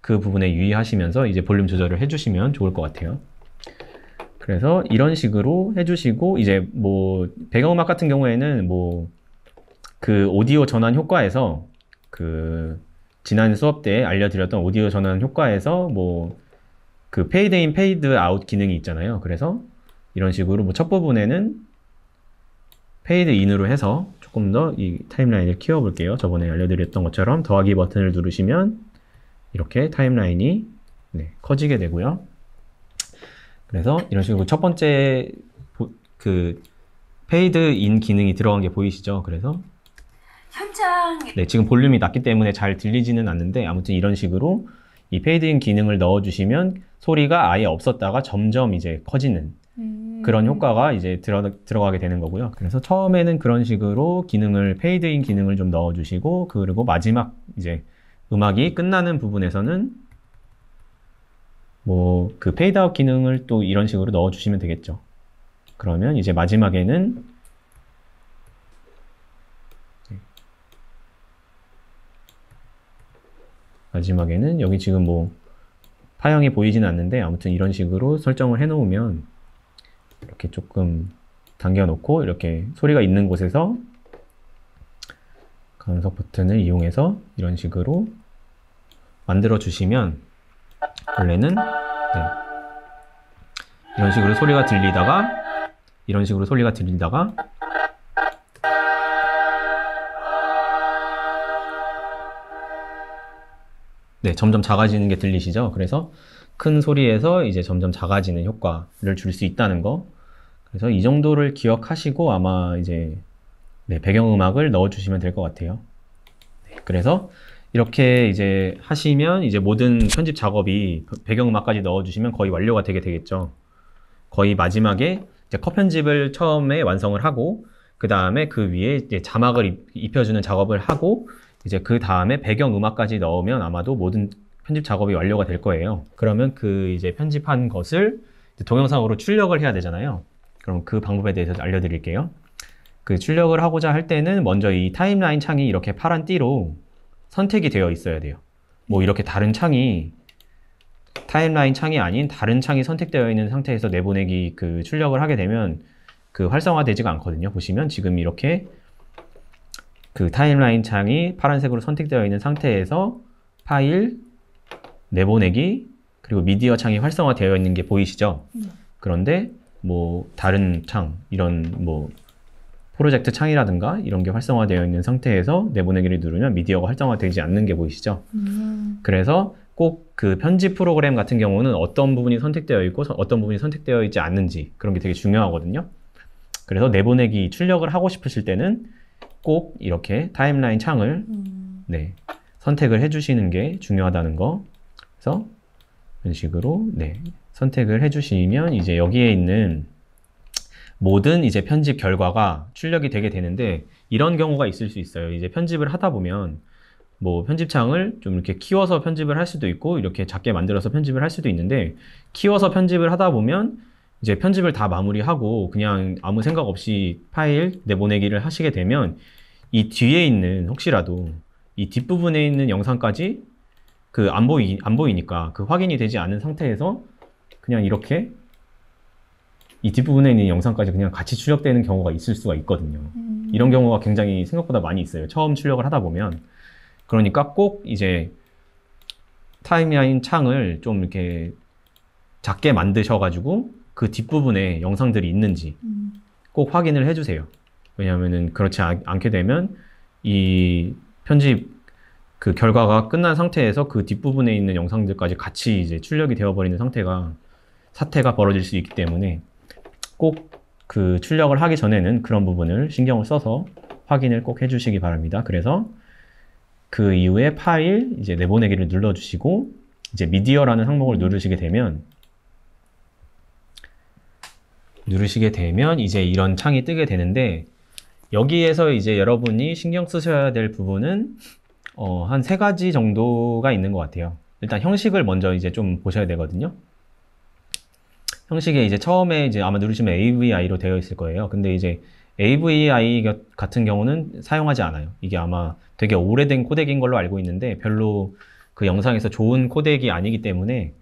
그 부분에 유의하시면서 이제 볼륨 조절을 해주시면 좋을 것 같아요. 그래서 이런 식으로 해주시고, 이제 뭐 배경음악 같은 경우에는 뭐 그 오디오 전환 효과에서 그 지난 수업 때 알려드렸던 오디오 전환 효과에서 뭐 그 페이드 인 페이드 아웃 기능이 있잖아요. 그래서 이런 식으로 뭐 첫 부분에는 페이드 인으로 해서 조금 더 이 타임라인을 키워볼게요. 저번에 알려드렸던 것처럼 더하기 버튼을 누르시면 이렇게 타임라인이 커지게 되고요. 그래서 이런 식으로 첫 번째 그 페이드 인 기능이 들어간 게 보이시죠? 그래서 지금 볼륨이 낮기 때문에 잘 들리지는 않는데, 아무튼 이런 식으로 이 페이드 인 기능을 넣어주시면 소리가 아예 없었다가 점점 이제 커지는 그런 효과가 이제 들어가게 되는 거고요. 그래서 처음에는 그런 식으로 기능을, 페이드 인 기능을 좀 넣어주시고, 그리고 마지막 이제 음악이 끝나는 부분에서는 뭐 그 페이드 아웃 기능을 또 이런 식으로 넣어주시면 되겠죠. 그러면 이제 마지막에는 여기 지금 뭐 파형이 보이지는 않는데, 아무튼 이런 식으로 설정을 해 놓으면 이렇게 조금 당겨 놓고 이렇게 소리가 있는 곳에서 간섭 버튼을 이용해서 이런 식으로 만들어 주시면 원래는 이런 식으로 소리가 들리다가 이런 식으로 소리가 들리다가 점점 작아지는 게 들리시죠? 그래서 큰 소리에서 이제 점점 작아지는 효과를 줄 수 있다는 거. 그래서 이 정도를 기억하시고 아마 이제 배경음악을 넣어주시면 될 것 같아요. 그래서 이렇게 이제 하시면 이제 모든 편집 작업이 배경음악까지 넣어주시면 거의 완료가 되겠죠. 거의 마지막에 이제 컷 편집을 처음에 완성을 하고, 그 다음에 그 위에 이제 자막을 입혀주는 작업을 하고, 이제 그 다음에 배경음악까지 넣으면 아마도 모든 편집 작업이 완료가 될 거예요. 그러면 그 이제 편집한 것을 이제 동영상으로 출력을 해야 되잖아요. 그럼 그 방법에 대해서 알려드릴게요. 그 출력을 하고자 할 때는 먼저 이 타임라인 창이 이렇게 파란 띠로 선택이 되어 있어야 돼요. 뭐 이렇게 다른 창이, 타임라인 창이 아닌 다른 창이 선택되어 있는 상태에서 내보내기 그 출력을 하게 되면 그 활성화되지가 않거든요. 보시면 지금 이렇게 그 타임라인 창이 파란색으로 선택되어 있는 상태에서 파일, 내보내기, 그리고 미디어 창이 활성화되어 있는 게 보이시죠? 그런데 뭐 다른 창, 이런 뭐 프로젝트 창이라든가 이런 게 활성화되어 있는 상태에서 내보내기를 누르면 미디어가 활성화되지 않는 게 보이시죠? 그래서 꼭 그 편집 프로그램 같은 경우는 어떤 부분이 선택되어 있고 어떤 부분이 선택되어 있지 않는지 그런 게 되게 중요하거든요. 그래서 내보내기 출력을 하고 싶으실 때는 꼭 이렇게 타임라인 창을 네, 선택을 해주시는 게 중요하다는 거. 그래서 이런 식으로 네, 선택을 해주시면 이제 여기에 있는 모든 이제 편집 결과가 출력이 되게 되는데 이런 경우가 있을 수 있어요. 이제 편집을 하다 보면 뭐 편집창을 좀 이렇게 키워서 편집을 할 수도 있고 이렇게 작게 만들어서 편집을 할 수도 있는데 키워서 편집을 하다 보면 이제 편집을 다 마무리하고 그냥 아무 생각 없이 파일 내보내기를 하시게 되면 이 뒤에 있는 혹시라도 이 뒷부분에 있는 영상까지 그 안 보이니까 그 확인이 되지 않은 상태에서 그냥 이렇게 이 뒷부분에 있는 영상까지 그냥 같이 출력되는 경우가 있을 수가 있거든요. 이런 경우가 굉장히 생각보다 많이 있어요. 처음 출력을 하다 보면. 그러니까 꼭 이제 타임라인 창을 좀 이렇게 작게 만드셔가지고 그 뒷부분에 영상들이 있는지 꼭 확인을 해주세요. 왜냐하면은 그렇지 않게 되면 이 편집 그 결과가 끝난 상태에서 그 뒷부분에 있는 영상들까지 같이 이제 출력이 되어버리는 사태가 벌어질 수 있기 때문에 꼭 그 출력을 하기 전에는 그런 부분을 신경을 써서 확인을 꼭 해주시기 바랍니다. 그래서 그 이후에 파일 이제 내보내기를 눌러주시고 이제 미디어라는 항목을 누르시게 되면 이제 이런 창이 뜨게 되는데 여기에서 이제 여러분이 신경 쓰셔야 될 부분은 한 3가지 정도가 있는 것 같아요. 일단 형식을 먼저 이제 좀 보셔야 되거든요. 형식에 이제 처음에 이제 아마 누르시면 AVI로 되어 있을 거예요. 근데 이제 AVI 같은 경우는 사용하지 않아요. 이게 아마 되게 오래된 코덱인 걸로 알고 있는데 별로 그 영상에서 좋은 코덱이 아니기 때문에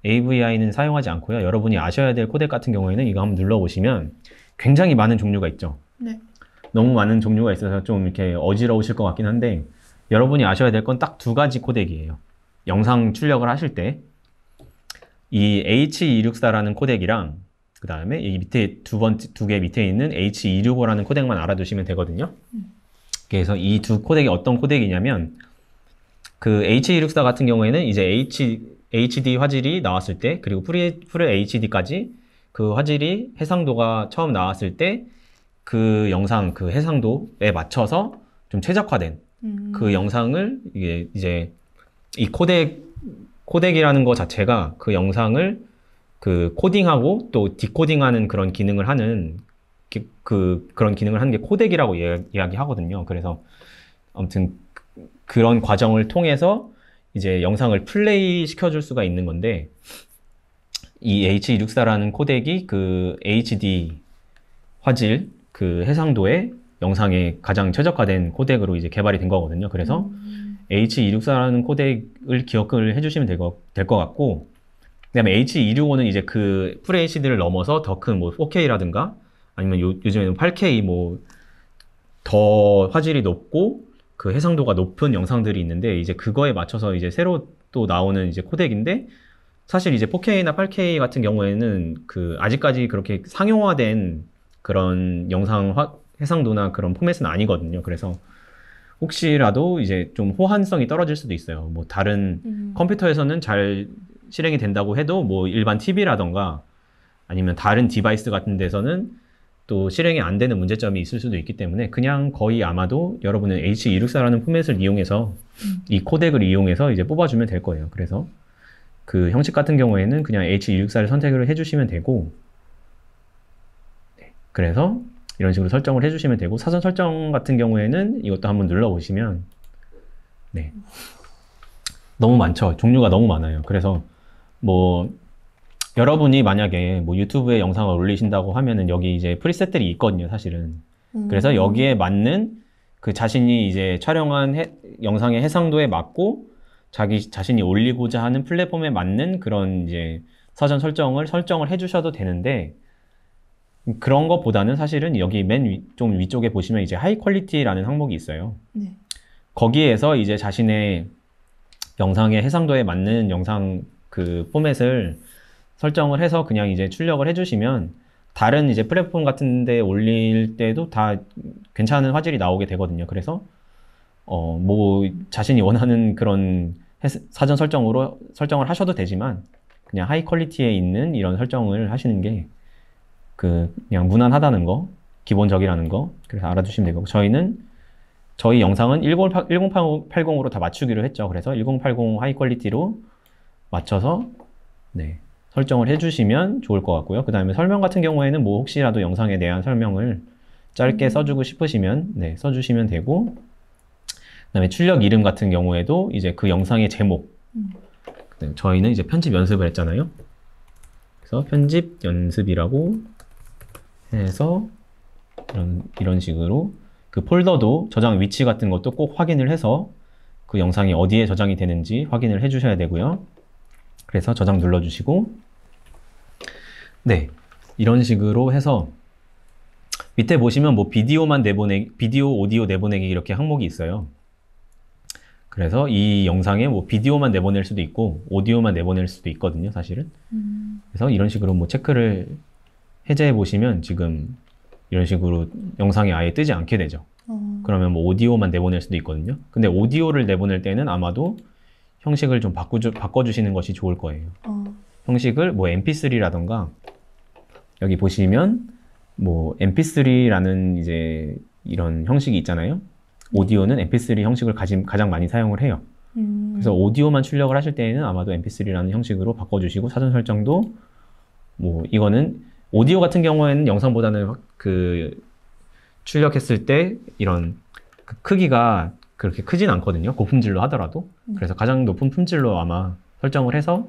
AVI는 사용하지 않고요. 여러분이 아셔야 될 코덱 같은 경우에는 이거 한번 눌러보시면 굉장히 많은 종류가 있죠. 네. 너무 많은 종류가 있어서 좀 이렇게 어지러우실 것 같긴 한데 여러분이 아셔야 될 건 딱 2가지 코덱이에요. 영상 출력을 하실 때 이 H264라는 코덱이랑 그 다음에 이 밑에 두 개 밑에 있는 H265라는 코덱만 알아두시면 되거든요. 그래서 이 두 코덱이 어떤 코덱이냐면 그 H264 같은 경우에는 이제 HD 화질이 나왔을 때 그리고 풀 HD까지 그 화질이 해상도가 처음 나왔을 때 그 영상 그 해상도에 맞춰서 좀 최적화된 그 영상을 이제 이 코덱이라는 거 자체가 그 영상을 그 코딩하고 또 디코딩하는 그런 기능을 하는 그런 기능을 하는 게 코덱이라고 이야기하거든요. 그래서 아무튼 그런 과정을 통해서 이제 영상을 플레이 시켜줄 수가 있는 건데 이 H264라는 코덱이 그 HD 화질 그 해상도의 영상에 가장 최적화된 코덱으로 이제 개발이 된 거거든요. 그래서 H264라는 코덱을 기억을 해주시면 될 것 같고 그 다음에 H265는 이제 그 FHD를 넘어서 더 큰 뭐 4K라든가 아니면 요즘에는 8K 뭐 더 화질이 높고 그 해상도가 높은 영상들이 있는데 이제 그거에 맞춰서 이제 새로 또 나오는 이제 코덱인데 사실 이제 4K나 8K 같은 경우에는 그 아직까지 그렇게 상용화된 그런 영상 해상도나 그런 포맷은 아니거든요. 그래서 혹시라도 이제 좀 호환성이 떨어질 수도 있어요. 뭐 다른 컴퓨터에서는 잘 실행이 된다고 해도 뭐 일반 TV라던가 아니면 다른 디바이스 같은 데서는 또 실행이 안 되는 문제점이 있을 수도 있기 때문에 그냥 거의 아마도 여러분은 H264라는 포맷을 이용해서 이 코덱을 이용해서 이제 뽑아주면 될 거예요. 그래서 그 형식 같은 경우에는 그냥 H264를 선택을 해주시면 되고 네. 그래서 이런 식으로 설정을 해주시면 되고 사전 설정 같은 경우에는 이것도 한번 눌러보시면 네. 너무 많죠. 종류가 너무 많아요. 그래서 뭐 여러분이 만약에 뭐 유튜브에 영상을 올리신다고 하면은 여기 이제 프리셋들이 있거든요, 사실은. 그래서 여기에 맞는 그 자신이 이제 촬영한 영상의 해상도에 맞고 자신이 올리고자 하는 플랫폼에 맞는 그런 이제 사전 설정을 해주셔도 되는데 그런 것보다는 사실은 여기 좀 위쪽에 보시면 이제 하이 퀄리티라는 항목이 있어요. 네. 거기에서 이제 자신의 영상의 해상도에 맞는 영상 그 포맷을 설정을 해서 그냥 이제 출력을 해주시면 다른 이제 플랫폼 같은 데 올릴 때도 다 괜찮은 화질이 나오게 되거든요. 그래서 뭐 자신이 원하는 그런 사전 설정으로 설정을 하셔도 되지만 그냥 하이 퀄리티에 있는 이런 설정을 하시는 게 그냥 무난하다는 거, 기본적이라는 거, 그래서 알아두시면 되고, 저희 영상은 1080으로 다 맞추기로 했죠. 그래서 1080 하이 퀄리티로 맞춰서 네, 설정을 해주시면 좋을 것 같고요. 그 다음에 설명 같은 경우에는 뭐 혹시라도 영상에 대한 설명을 짧게 써주고 싶으시면 네, 써주시면 되고, 그 다음에 출력 이름 같은 경우에도 이제 그 영상의 제목, 저희는 이제 편집 연습을 했잖아요. 그래서 편집 연습이라고 해서 이런 식으로 그 폴더도 저장 위치 같은 것도 꼭 확인을 해서 그 영상이 어디에 저장이 되는지 확인을 해 주셔야 되고요. 그래서 저장 눌러주시고, 네, 이런 식으로 해서 밑에 보시면 뭐 비디오, 오디오 내보내기 이렇게 항목이 있어요. 그래서 이 영상에 뭐 비디오만 내보낼 수도 있고 오디오만 내보낼 수도 있거든요, 사실은. 그래서 이런 식으로 뭐 체크를 해제해 보시면 지금 이런 식으로 영상이 아예 뜨지 않게 되죠. 그러면 뭐 오디오만 내보낼 수도 있거든요. 근데 오디오를 내보낼 때는 아마도 형식을 좀 바꿔주시는 것이 좋을 거예요. 형식을 뭐 mp3라던가, 여기 보시면 뭐 mp3라는 이제 이런 형식이 있잖아요. 오디오는 mp3 형식을 가장 많이 사용을 해요. 그래서 오디오만 출력을 하실 때에는 아마도 mp3라는 형식으로 바꿔주시고, 사전 설정도 뭐 이거는 오디오 같은 경우에는 영상보다는 출력했을 때 이런 크기가 그렇게 크진 않거든요. 고품질로 하더라도. 그래서 가장 높은 품질로 아마 설정을 해서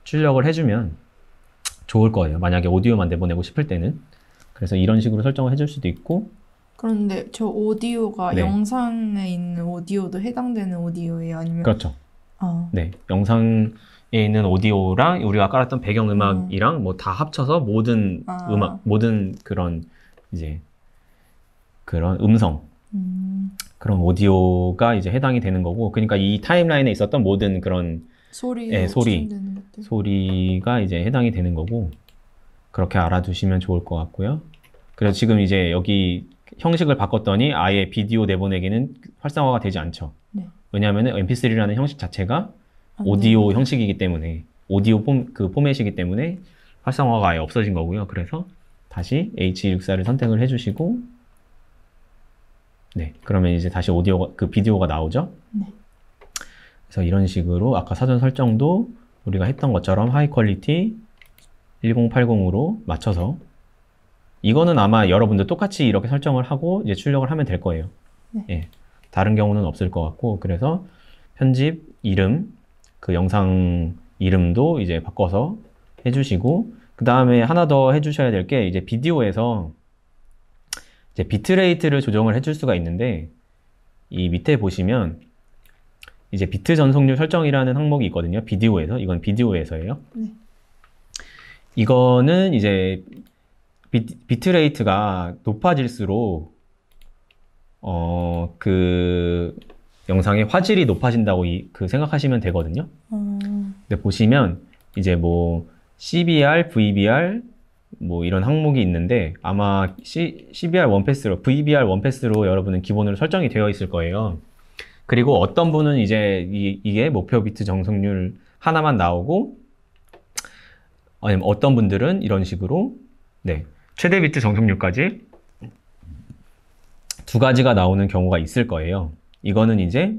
출력을 해주면 좋을 거예요. 만약에 오디오만 내보내고 싶을 때는. 그래서 이런 식으로 설정을 해줄 수도 있고. 그런데 저 오디오가 네. 영상에 있는 오디오도 해당되는 오디오예요? 아니면? 그렇죠. 네, 영상에 있는 오디오랑 우리가 깔았던 배경음악이랑 뭐 다 합쳐서 모든 모든 그런 이제 그런 음성, 그런 오디오가 이제 해당이 되는 거고, 그러니까 이 타임라인에 있었던 모든 그런 소리가 이제 해당이 되는 거고, 그렇게 알아두시면 좋을 것 같고요. 그래서 지금 이제 여기 형식을 바꿨더니 아예 비디오 내보내기는 활성화가 되지 않죠. 네. 왜냐하면 mp3라는 형식 자체가 오디오 형식이기 때문에, 오디오 포맷이기 때문에 활성화가 아예 없어진 거고요. 그래서 다시 H264를 선택을 해주시고, 네, 그러면 이제 다시 비디오가 나오죠. 네. 그래서 이런 식으로 아까 사전 설정도 우리가 했던 것처럼 하이 퀄리티 1080으로 맞춰서, 이거는 아마 여러분들 똑같이 이렇게 설정을 하고 이제 출력을 하면 될 거예요. 네. 예, 다른 경우는 없을 것 같고, 그래서 편집 이름, 그 영상 이름도 이제 바꿔서 해주시고, 그 다음에 하나 더 해주셔야 될 게, 이제 비디오에서 이제 비트레이트를 조정을 해줄 수가 있는데, 이 밑에 보시면 이제 비트 전송률 설정이라는 항목이 있거든요. 비디오에서. 이건 비디오에서예요. 네. 이거는 이제 비트레이트가 높아질수록 그 영상의 화질이 높아진다고 생각하시면 되거든요. 근데 보시면 이제 뭐 CBR, VBR 뭐 이런 항목이 있는데, 아마 CBR 원패스로, VBR 원패스로 여러분은 기본으로 설정이 되어 있을 거예요. 그리고 어떤 분은 이제 이게 목표 비트 정성률 하나만 나오고, 아니면 어떤 분들은 이런 식으로 네, 최대 비트 정성률까지 두 가지가 나오는 경우가 있을 거예요. 이거는 이제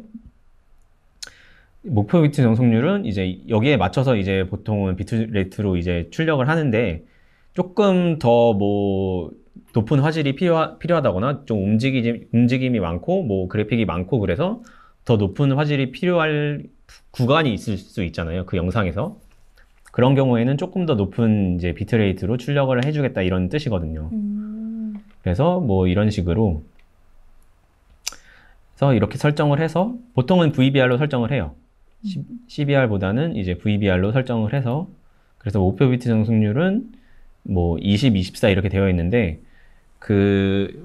목표 비트 정성률은 이제 여기에 맞춰서 이제 보통은 비트레이트로 이제 출력을 하는데, 조금 더 뭐 높은 화질이 필요하다거나 좀 움직임이 많고 뭐 그래픽이 많고, 그래서 더 높은 화질이 필요할 구간이 있을 수 있잖아요, 그 영상에서. 그런 경우에는 조금 더 높은 이제 비트레이트로 출력을 해주겠다, 이런 뜻이거든요. 그래서 뭐 이런 식으로 해서 이렇게 설정을 해서, 보통은 VBR로 설정을 해요. CBR보다는 이제 VBR로 설정을 해서, 그래서 목표 비트 정성률은 뭐 20, 24 이렇게 되어 있는데,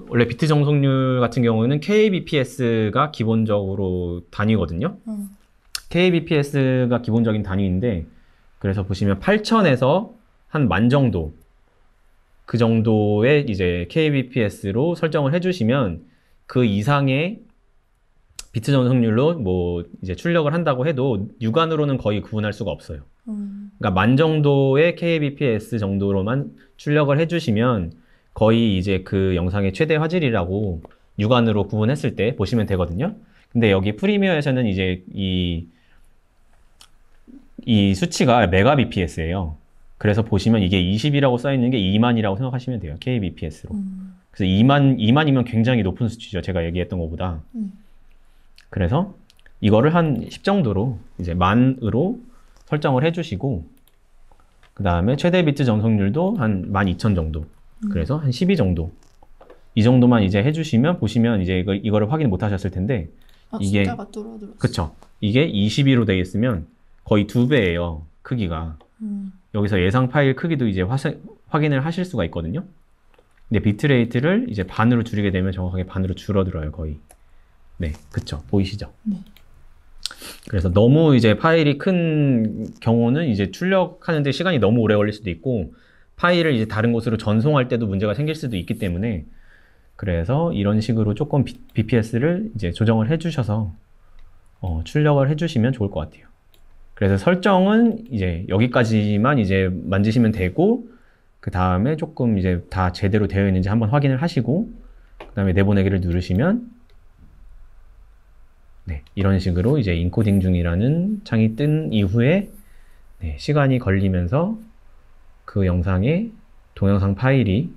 원래 비트 정성률 같은 경우는 kbps가 기본적으로 단위거든요. kbps가 기본적인 단위인데, 그래서 보시면 8000에서 한 10,000 정도, 그 정도의 이제 kbps로 설정을 해주시면 그 이상의 비트 전송률로 뭐 이제 출력을 한다고 해도 육안으로는 거의 구분할 수가 없어요. 그러니까 만 정도의 kbps 정도로만 출력을 해주시면 거의 이제 그 영상의 최대 화질이라고 육안으로 구분했을 때 보시면 되거든요. 근데 여기 프리미어에서는 이제 이 수치가 메가bps예요. 그래서 보시면 이게 20이라고 써 있는 게 2만이라고 생각하시면 돼요. kbps로. 그래서 2만이면 굉장히 높은 수치죠. 제가 얘기했던 것보다. 그래서 이거를 한 10 정도로 이제 만으로 설정을 해주시고, 그 다음에 최대 비트 전송률도 한 12,000 정도. 그래서 한 12 정도. 이 정도만 이제 해주시면 보시면 이제 이거를 확인 못 하셨을 텐데, 이게 숫자가 줄어들었어. 그쵸. 이게 22로 되어 있으면 거의 2배예요. 크기가. 여기서 예상 파일 크기도 이제 확인을 하실 수가 있거든요. 근데 비트레이트를 이제 반으로 줄이게 되면 정확하게 반으로 줄어들어요, 거의. 네, 그쵸. 보이시죠? 네. 그래서 너무 이제 파일이 큰 경우는 이제 출력하는데 시간이 너무 오래 걸릴 수도 있고, 파일을 이제 다른 곳으로 전송할 때도 문제가 생길 수도 있기 때문에, 그래서 이런 식으로 조금 BPS를 이제 조정을 해주셔서 출력을 해주시면 좋을 것 같아요. 그래서 설정은 이제 여기까지만 이제 만지시면 되고, 그 다음에 조금 이제 다 제대로 되어 있는지 한번 확인을 하시고, 그 다음에 내보내기를 누르시면, 네, 이런 식으로 이제 인코딩 중이라는 창이 뜬 이후에 네, 시간이 걸리면서 그 영상의 동영상 파일이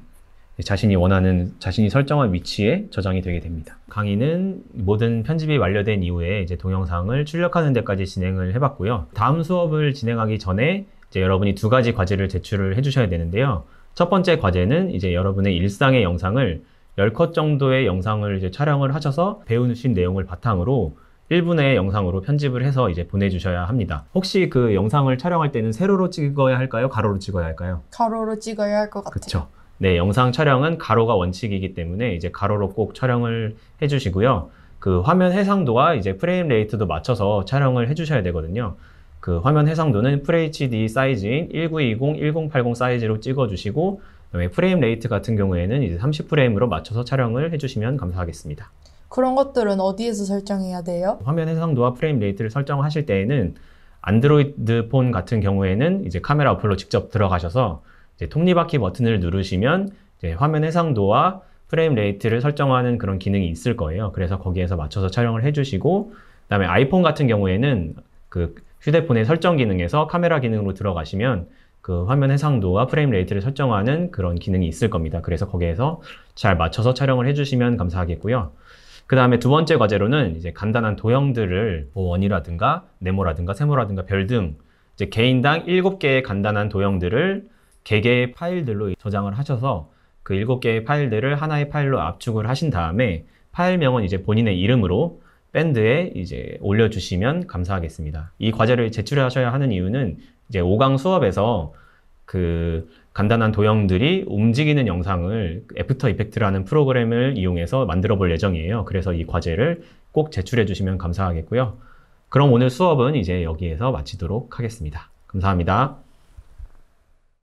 자신이 설정한 위치에 저장이 되게 됩니다. 강의는 모든 편집이 완료된 이후에 이제 동영상을 출력하는 데까지 진행을 해봤고요. 다음 수업을 진행하기 전에 이제 여러분이 2가지 과제를 제출을 해주셔야 되는데요. 첫 번째 과제는 이제 여러분의 일상의 영상을 10컷 정도의 영상을 이제 촬영을 하셔서 배우신 내용을 바탕으로 1분의 영상으로 편집을 해서 이제 보내주셔야 합니다. 혹시 그 영상을 촬영할 때는 세로로 찍어야 할까요? 가로로 찍어야 할까요? 가로로 찍어야 할 것 같아요. 그쵸. 네, 영상 촬영은 가로가 원칙이기 때문에 이제 가로로 꼭 촬영을 해주시고요. 그 화면 해상도와 이제 프레임 레이트도 맞춰서 촬영을 해주셔야 되거든요. 그 화면 해상도는 FHD 사이즈인 1920, 1080 사이즈로 찍어주시고, 그다음에 프레임 레이트 같은 경우에는 이제 30프레임으로 맞춰서 촬영을 해주시면 감사하겠습니다. 그런 것들은 어디에서 설정해야 돼요? 화면 해상도와 프레임 레이트를 설정하실 때에는 안드로이드 폰 같은 경우에는 이제 카메라 어플로 직접 들어가셔서 이제 톱니바퀴 버튼을 누르시면 이제 화면 해상도와 프레임 레이트를 설정하는 그런 기능이 있을 거예요. 그래서 거기에서 맞춰서 촬영을 해주시고, 그다음에 아이폰 같은 경우에는 그 휴대폰의 설정 기능에서 카메라 기능으로 들어가시면 그 화면 해상도와 프레임 레이트를 설정하는 그런 기능이 있을 겁니다. 그래서 거기에서 잘 맞춰서 촬영을 해주시면 감사하겠고요. 그 다음에 두 번째 과제로는 이제 간단한 도형들을 뭐 원이라든가 네모라든가 세모라든가 별 등 이제 개인당 7개의 간단한 도형들을 개개의 파일들로 저장을 하셔서 그 7개의 파일들을 하나의 파일로 압축을 하신 다음에 파일명은 이제 본인의 이름으로 밴드에 이제 올려주시면 감사하겠습니다. 이 과제를 제출하셔야 하는 이유는 이제 5강 수업에서 그 간단한 도형들이 움직이는 영상을 애프터 이펙트라는 프로그램을 이용해서 만들어 볼 예정이에요. 그래서 이 과제를 꼭 제출해 주시면 감사하겠고요. 그럼 오늘 수업은 이제 여기에서 마치도록 하겠습니다. 감사합니다.